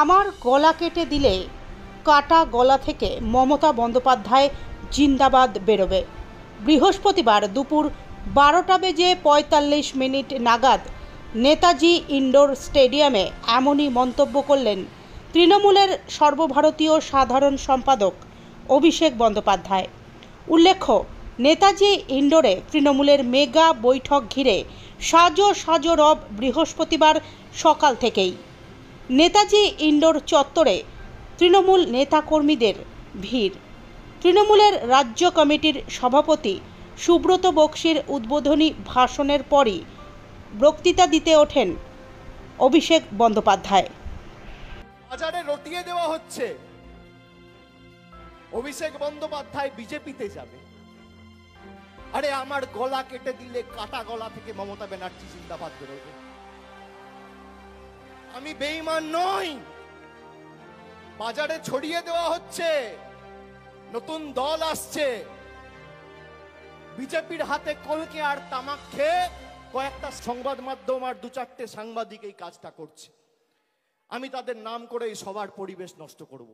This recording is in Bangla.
আমার গলা কেটে দিলে কাটা গলা থেকে মমতা বন্দ্যোপাধ্যায় জিন্দাবাদ বেরোবে। বৃহস্পতিবার দুপুর 12:45 নাগাদ নেতাজি ইন্ডোর স্টেডিয়ামে এমনই মন্তব্য করলেন তৃণমূলের সর্বভারতীয় সাধারণ সম্পাদক অভিষেক বন্দ্যোপাধ্যায়। উল্লেখ্য, নেতাজি ইন্ডোরে তৃণমূলের মেগা বৈঠক ঘিরে সাজো রব বৃহস্পতিবার সকাল থেকেই। নেতাজি ইন্ডোর চত্বরে তৃণমূল নেতাকর্মীদের ভিড়। তৃণমূলের রাজ্য কমিটির সভাপতি সুব্রত বক্সির উদ্বোধনী ভাষণের পরই বক্তৃতা দিতে ওঠেন অভিষেক বন্দ্যোপাধ্যায়। বাজারে রটিয়ে দেওয়া হচ্ছে, অভিষেক বন্দ্যোপাধ্যায় বিজেপিতে যাবে। আরে আমার গলা কেটে দিলে কাটা গলা থেকে মমতা ব্যানার্জি জিন্দাবাদ বেরোবে। আমি বেঈমান নই। বাজারে ছড়িয়ে দেওয়া হচ্ছে, নতুন দল আসছে। বিজেপির হাতে কলকে আর তামাক খেয়ে কয়েকটা সংবাদ মাধ্যম আর 2-4টে সাংবাদিক এই কাজটা করছে। আমি তাদের নাম করে এই সবার পরিবেশ নষ্ট করব।